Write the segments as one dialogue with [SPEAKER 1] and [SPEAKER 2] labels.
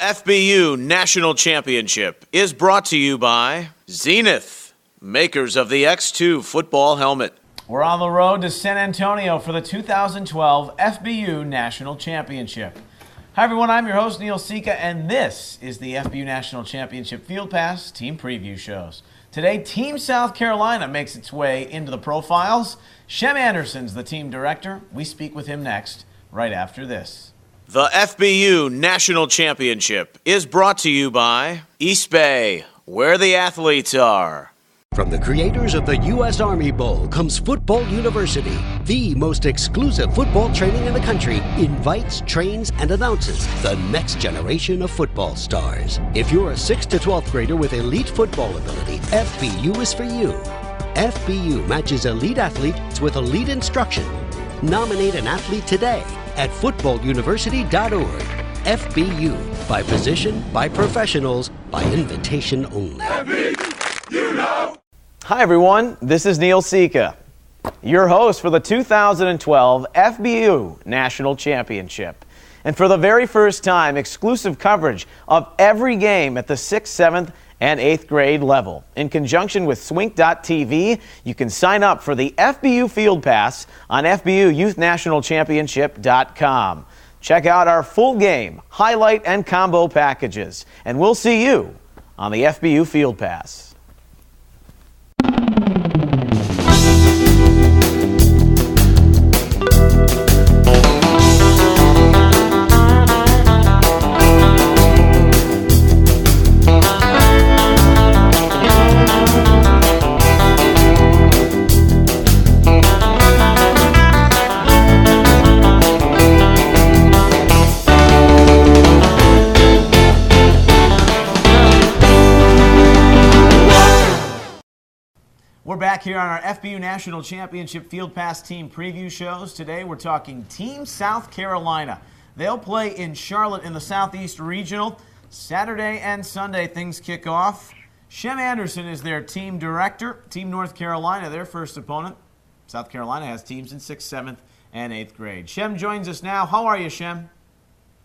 [SPEAKER 1] FBU National Championship is brought to you by Zenith, makers of the X2 football helmet.
[SPEAKER 2] We're on the road to San Antonio for the 2012 FBU National Championship. Hi everyone, I'm your host Neil Sika, and this is the FBU National Championship Field Pass Team Preview Shows. Today, Team South Carolina makes its way into the profiles. Shem Anderson's the team director. We speak with him next, right after this.
[SPEAKER 1] The FBU National Championship is brought to you by East Bay, where the athletes are.
[SPEAKER 3] From the creators of the U.S. Army Bowl comes Football University, the most exclusive football training in the country, invites, trains, and announces the next generation of football stars. If you're a 6th to 12th grader with elite football ability, FBU is for you. FBU matches elite athletes with elite instruction. Nominate an athlete today at footballuniversity.org. FBU, by position, by professionals, by invitation only. FBU,
[SPEAKER 2] you know. Hi everyone, this is Neil Sika, your host for the 2012 FBU National Championship. And for the very first time, exclusive coverage of every game at the 6th, 7th, and 8th grade level. In conjunction with Swink.tv, you can sign up for the FBU Field Pass on FBUYouthNationalChampionship.com. Check out our full game, highlight, and combo packages. And we'll see you on the FBU Field Pass. We're back here on our FBU National Championship Field Pass Team Preview Shows. Today we're talking Team South Carolina. They'll play in Charlotte in the Southeast Regional. Saturday and Sunday things kick off. Shem Anderson is their team director. Team North Carolina, their first opponent. South Carolina has teams in 6th, 7th, and 8th grade. Shem joins us now. How are you, Shem?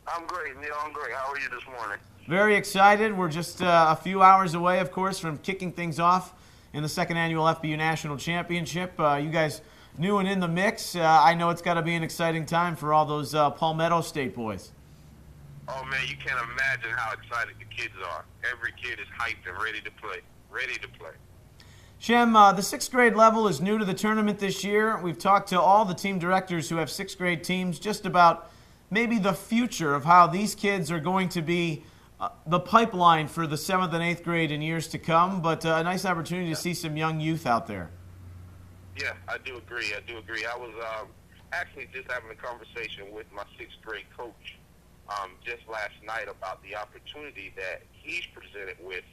[SPEAKER 4] I'm great, Neil. I'm great. How are you this morning?
[SPEAKER 2] Very excited. We're just a few hours away, of course, from kicking things off in the second annual FBU National Championship. You guys new and in the mix. I know it's got to be an exciting time for all those Palmetto State boys.
[SPEAKER 4] Oh, man, you can't imagine how excited the kids are. Every kid is hyped and ready to play. Ready to play.
[SPEAKER 2] Shem, the 6th grade level is new to the tournament this year. We've talked to all the team directors who have 6th grade teams just about maybe the future of how these kids are going to be the pipeline for the 7th and 8th grade in years to come, but a nice opportunity to see some young youth out there.
[SPEAKER 4] Yeah, I do agree. I was actually just having a conversation with my 6th grade coach just last night about the opportunity that he's presented with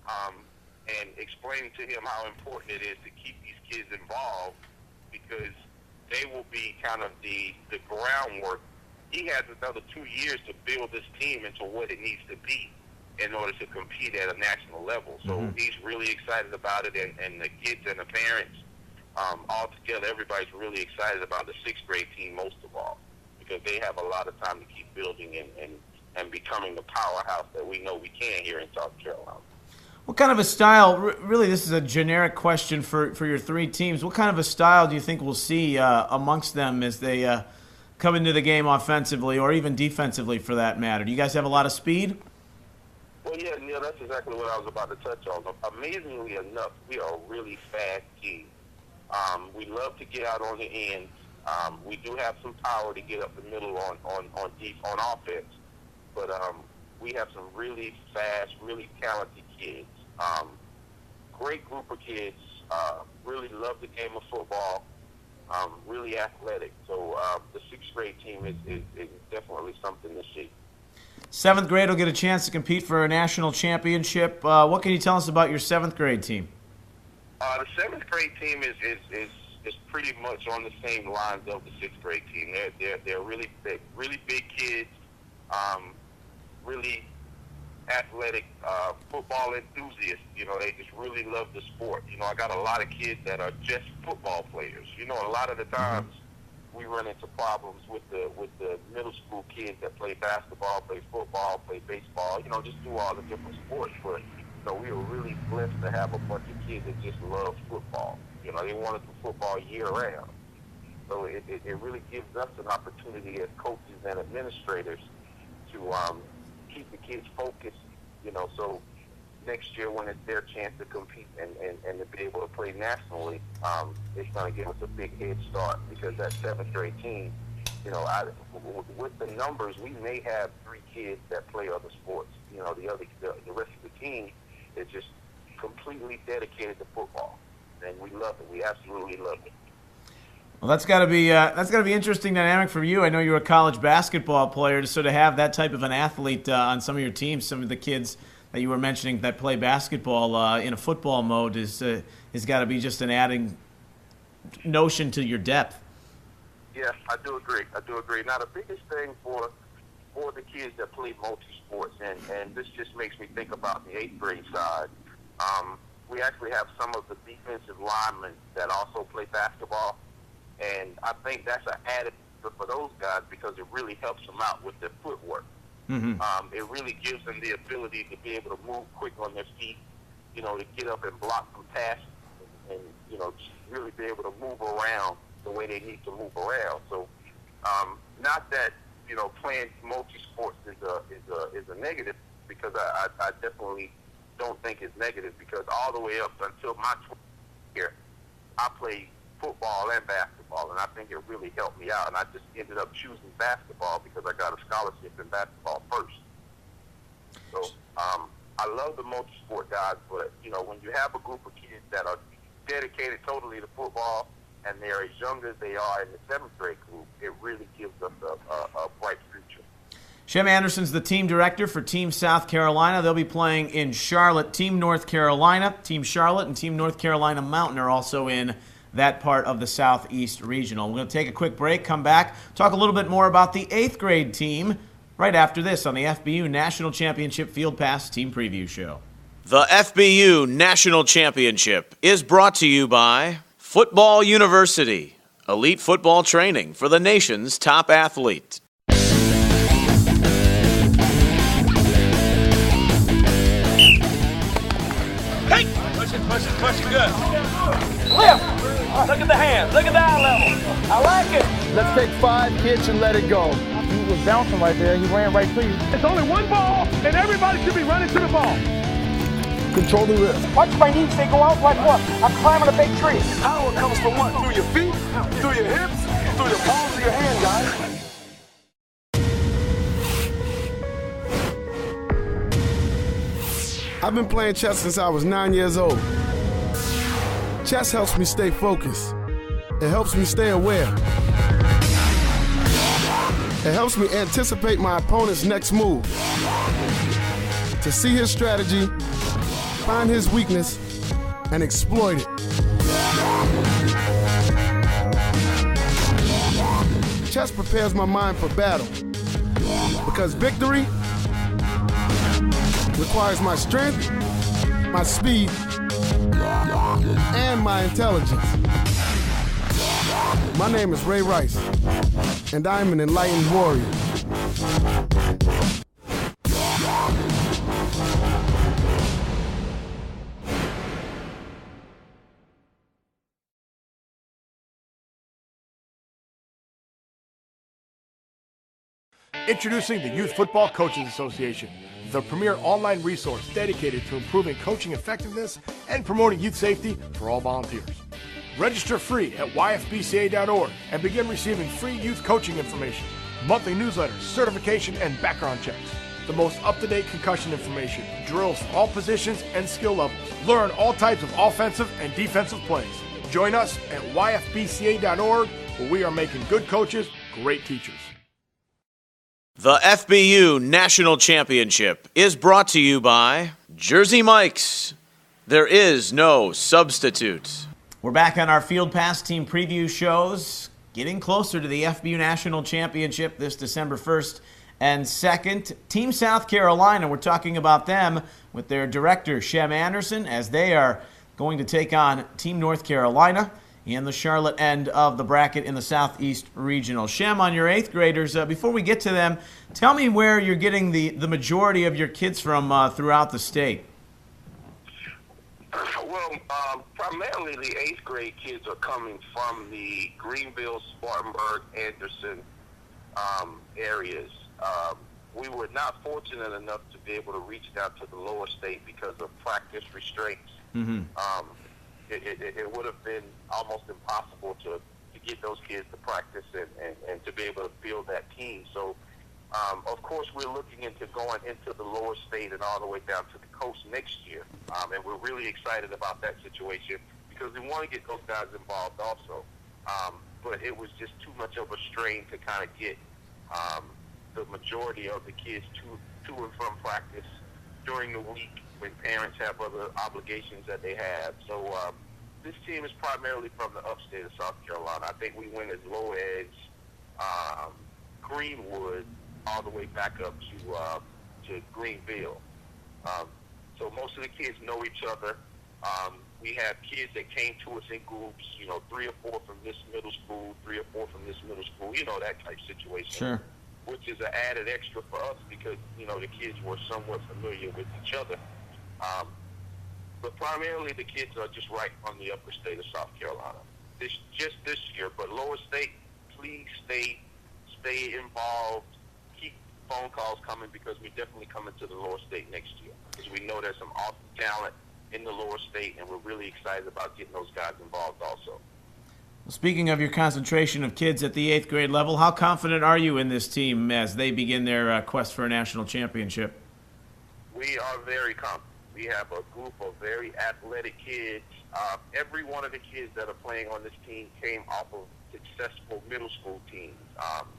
[SPEAKER 4] and explaining to him how important it is to keep these kids involved because they will be kind of the groundwork. He has another 2 years to build this team into what it needs to be in order to compete at a national level. So he's really excited about it, and the kids and the parents, all together, everybody's really excited about the 6th grade team most of all because they have a lot of time to keep building and becoming the powerhouse that we know we can here in South Carolina.
[SPEAKER 2] What kind of a style, really this is a generic question for your three teams, what kind of a style do you think we'll see amongst them as they come into the game offensively or even defensively for that matter? Do you guys have a lot of speed?
[SPEAKER 4] Well, yeah, Neil, that's exactly what I was about to touch on. Amazingly enough, we are a really fast team. We love to get out on the ends. We do have some power to get up the middle on offense, but we have some really fast, really talented kids. Great group of kids. Really love the game of football. Really athletic. So the 6th grade team is definitely something to see.
[SPEAKER 2] 7th grade will get a chance to compete for a national championship. What can you tell us about your 7th grade team?
[SPEAKER 4] The 7th grade team is pretty much on the same lines of the 6th grade team. They're really big kids, really athletic football enthusiasts. You know, they just really love the sport. You know, I got a lot of kids that are just football players. You know, a lot of the times we run into problems with the middle school kids that play basketball, play football, play baseball, just do all the different sports. But we were really blessed to have a bunch of kids that just love football. They want to do football year round. So it really gives us an opportunity as coaches and administrators to keep the kids focused. So next year when it's their chance to compete and to be able to play nationally, it's going to give us a big head start, because that 7th grade team, with the numbers, we may have 3 kids that play other sports. The rest of the team is just completely dedicated to football, and we love it. We absolutely love it.
[SPEAKER 2] Well, that's got to be interesting dynamic for you. I know you're a college basketball player, to sort of have that type of an athlete on some of your teams. Some of the kids that you were mentioning that play basketball in a football mode is got to be just an adding notion to your depth.
[SPEAKER 4] Yeah, I do agree. Now, the biggest thing for the kids that play multi-sports, and this just makes me think about the 8th grade side, we actually have some of the defensive linemen that also play basketball, and I think that's an added for those guys, because it really helps them out with their footwork. Mm-hmm. It really gives them the ability to be able to move quick on their feet, to get up and block some passes, and just really be able to move around the way they need to move around. So, not that playing multi-sports is a negative, because I definitely don't think it's negative, because all the way up until my 12th year, I played football and basketball, and I think it really helped me out. And I just ended up choosing basketball because I got a scholarship in basketball first. So I love the multi-sport guys, but when you have a group of kids that are dedicated totally to football, and they're as young as they are in the 7th grade group, it really gives us a bright future.
[SPEAKER 2] Shem Anderson's the team director for Team South Carolina. They'll be playing in Charlotte. Team North Carolina, Team Charlotte, and Team North Carolina Mountain are also in that part of the Southeast Regional. We're going to take a quick break, come back, talk a little bit more about the 8th grade team right after this on the FBU National Championship Field Pass Team Preview Show.
[SPEAKER 1] The FBU National Championship is brought to you by Football University, elite football training for the nation's top athlete.
[SPEAKER 5] Hey! Push it good. Lift! Look at the hands, look at the eye level. I like it.
[SPEAKER 6] Let's take 5 hits and let it go.
[SPEAKER 7] He was bouncing right there. He ran right to you.
[SPEAKER 8] It's only one ball, and everybody should be running to the ball.
[SPEAKER 6] Control the wrist.
[SPEAKER 7] Watch my knees, they go out like what? I'm climbing a big tree.
[SPEAKER 6] Power comes from what? Through your feet, through your hips, through your palms of your hand, guys.
[SPEAKER 9] I've been playing chess since I was 9 years old. Chess helps me stay focused. It helps me stay aware. It helps me anticipate my opponent's next move. To see his strategy, find his weakness, and exploit it. Chess prepares my mind for battle, because victory requires my strength, my speed, and my intelligence. My name is Ray Rice, and I am an enlightened warrior.
[SPEAKER 8] Introducing the Youth Football Coaches Association, the premier online resource dedicated to improving coaching effectiveness and promoting youth safety for all volunteers. Register free at yfbca.org and begin receiving free youth coaching information, monthly newsletters, certification, and background checks. The most up-to-date concussion information, drills for all positions and skill levels. Learn all types of offensive and defensive plays. Join us at yfbca.org, where we are making good coaches great teachers.
[SPEAKER 1] The FBU National Championship is brought to you by Jersey Mike's. There is no substitute.
[SPEAKER 2] We're back on our Field Pass Team Preview shows, getting closer to the FBU National Championship this December 1st and 2nd. Team South Carolina, we're talking about them with their director, Shem Anderson, as they are going to take on Team North Carolina in the Charlotte end of the bracket in the Southeast Regional. Shem, on your 8th graders, before we get to them, tell me where you're getting the majority of your kids from throughout the state.
[SPEAKER 4] Well, primarily the 8th grade kids are coming from the Greenville, Spartanburg, Anderson areas. We were not fortunate enough to be able to reach down to the lower state because of practice restraints. Mm-hmm. It would have been almost impossible to get those kids to practice and to be able to field that team. So, of course, we're looking into going into the lower state and all the way down to the coast next year. And we're really excited about that situation because we want to get those guys involved also. But it was just too much of a strain to kind of get the majority of the kids to and from practice during the week when parents have other obligations that they have. So this team is primarily from the upstate of South Carolina. I think we went as low as Greenwood all the way back up to Greenville. So most of the kids know each other. We have kids that came to us in groups, 3 or 4 from this middle school, 3 or 4 from this middle school, that type situation.
[SPEAKER 2] Sure.
[SPEAKER 4] Which is an added extra for us because, the kids were somewhat familiar with each other. But primarily the kids are just right on the upper state of South Carolina. Just this year. But lower state, please stay involved. Keep phone calls coming because we're definitely coming to the lower state next year. Because we know there's some awesome talent in the lower state, and we're really excited about getting those guys involved also.
[SPEAKER 2] Speaking of your concentration of kids at the 8th grade level, how confident are you in this team as they begin their quest for a national championship?
[SPEAKER 4] We are very confident. We have a group of very athletic kids. Every one of the kids that are playing on this team came off of successful middle school teams.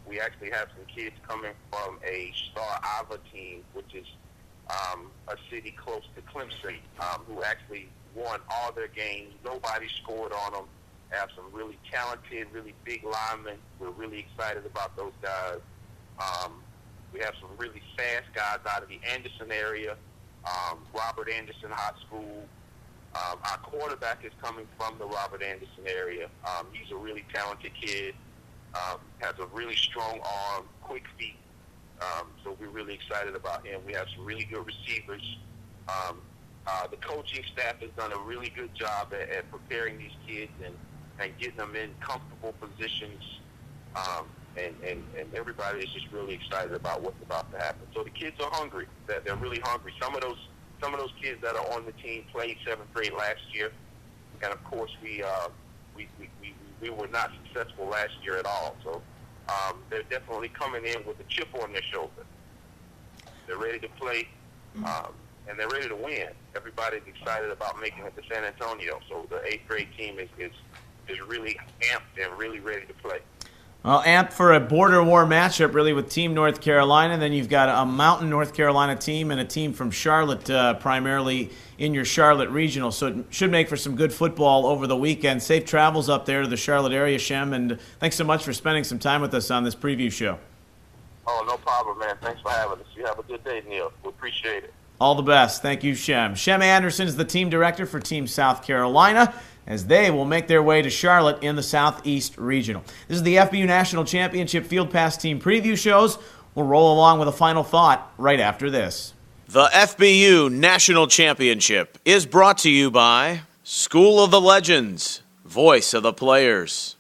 [SPEAKER 4] We actually have some kids coming from a Star Ava team, which is a city close to Clemson, who actually won all their games. Nobody scored on them. Have some really talented, really big linemen. We're really excited about those guys. We have some really fast guys out of the Anderson area, Robert Anderson High School. Our quarterback is coming from the Robert Anderson area. He's a really talented kid, has a really strong arm, quick feet. So we're really excited about him. We have some really good receivers. The coaching staff has done a really good job at preparing these kids and getting them in comfortable positions. And everybody is just really excited about what's about to happen. So the kids are hungry. They're really hungry. Some of those kids that are on the team played 7th grade last year, and of course we were not successful last year at all. So they're definitely coming in with a chip on their shoulder. They're ready to play, and they're ready to win. Everybody's excited about making it to San Antonio. So the 8th grade team is really amped and really ready to play.
[SPEAKER 2] Well, amped for a border war matchup, really, with Team North Carolina. Then you've got a Mountain North Carolina team and a team from Charlotte, primarily in your Charlotte regional. So it should make for some good football over the weekend. Safe travels up there to the Charlotte area, Shem, and thanks so much for spending some time with us on this preview show.
[SPEAKER 4] Oh, no problem, man. Thanks for having us. You have a good day, Neil. We appreciate it.
[SPEAKER 2] All the best. Thank you, Shem. Shem Anderson is the team director for Team South Carolina, as they will make their way to Charlotte in the Southeast Regional. This is the FBU National Championship Field Pass Team Preview Shows. We'll roll along with a final thought right after this.
[SPEAKER 1] The FBU National Championship is brought to you by School of the Legends, voice of the players.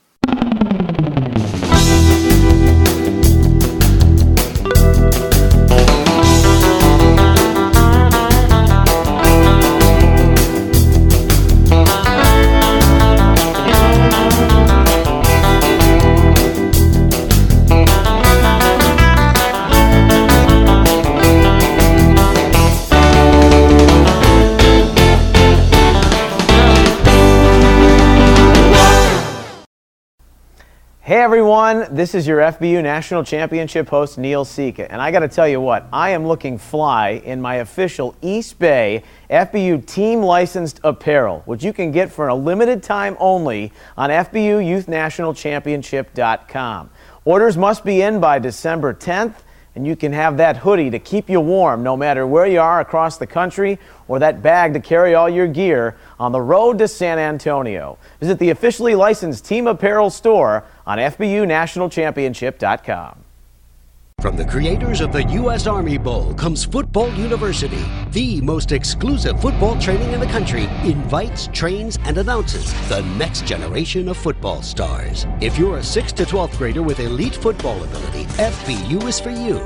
[SPEAKER 2] Hey everyone, this is your FBU National Championship host Neil Sika, and I got to tell you what, I am looking fly in my official East Bay FBU team licensed apparel, which you can get for a limited time only on FBUYouthNationalChampionship.com. Orders must be in by December 10th, And you can have that hoodie to keep you warm no matter where you are across the country, or that bag to carry all your gear on the road to San Antonio. Visit the officially licensed team apparel store on FBUNationalChampionship.com.
[SPEAKER 3] From the creators of the U.S. Army Bowl comes Football University, the most exclusive football training in the country, invites, trains, and announces the next generation of football stars. If you're a 6th to 12th grader with elite football ability, FBU is for you.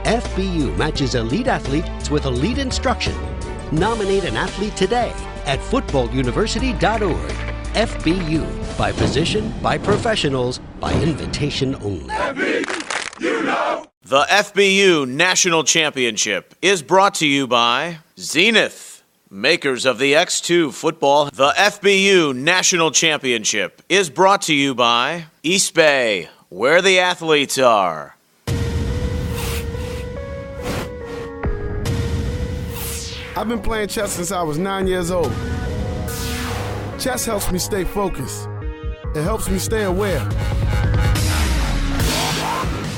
[SPEAKER 3] FBU matches elite athletes with elite instruction. Nominate an athlete today at footballuniversity.org. FBU, by position, by professionals, by invitation only.
[SPEAKER 6] You know.
[SPEAKER 1] The FBU National Championship is brought to you by Zenith, makers of the X2 football. The FBU National Championship is brought to you by East Bay, where the athletes are.
[SPEAKER 9] I've been playing chess since I was 9 years old. Chess helps me stay focused. It helps me stay aware.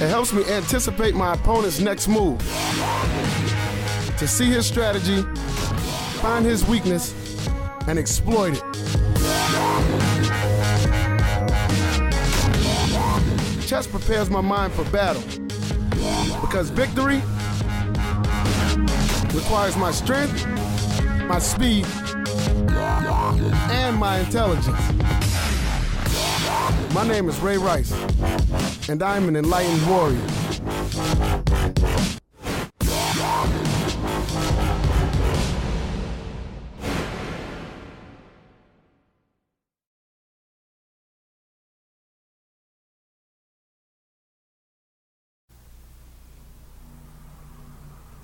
[SPEAKER 9] It helps me anticipate my opponent's next move, to see his strategy, find his weakness, and exploit it. Chess prepares my mind for battle, because victory requires my strength, my speed, and my intelligence. My name is Ray Rice, and I am an enlightened warrior.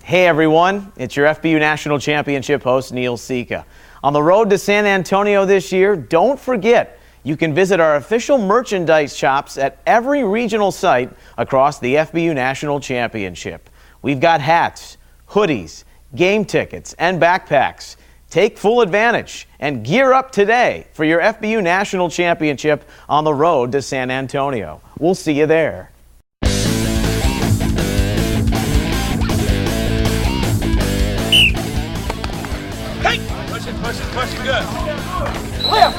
[SPEAKER 2] Hey everyone, it's your FBU National Championship host, Neil Sika. On the road to San Antonio this year, don't forget, you can visit our official merchandise shops at every regional site across the FBU National Championship. We've got hats, hoodies, game tickets, and backpacks. Take full advantage and gear up today for your FBU National Championship on the road to San Antonio. We'll see you there.
[SPEAKER 5] Hey! Push it good. Lift!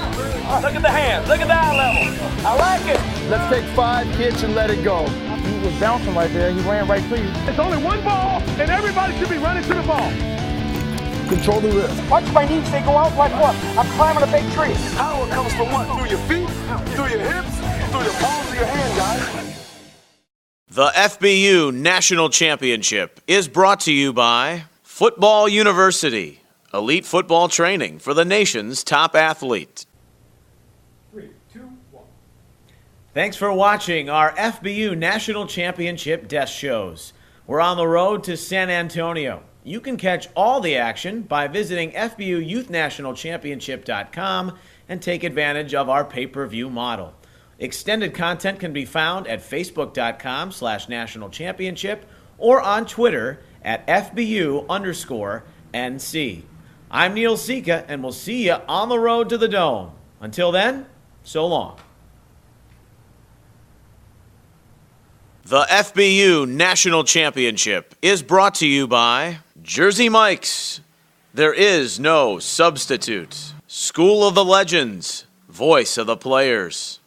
[SPEAKER 5] Look at the hands, look at the eye level. I like it.
[SPEAKER 7] Let's take 5 kicks and let it go. He was bouncing right there. He ran right to you.
[SPEAKER 6] It's only one ball, and everybody should be running to the ball.
[SPEAKER 7] Control the wrist.
[SPEAKER 10] Watch my knees, they go out like what? I'm climbing a big tree.
[SPEAKER 6] Power comes from what? Through your feet, through your hips, through the palms of your hand, guys.
[SPEAKER 1] The FBU National Championship is brought to you by Football University, elite football training for the nation's top athlete.
[SPEAKER 2] 3, 2, 1. Thanks for watching our FBU National Championship desk shows. We're on the road to San Antonio. You can catch all the action by visiting FBUYouthNationalChampionship.com and take advantage of our pay-per-view model. Extended content can be found at Facebook.com/National Championship or on Twitter at FBU_NC. I'm Neil Sika, and we'll see you on the road to the Dome. Until then, so long.
[SPEAKER 1] The FBU National Championship is brought to you by Jersey Mike's. There is no substitute. School of the Legends, voice of the players.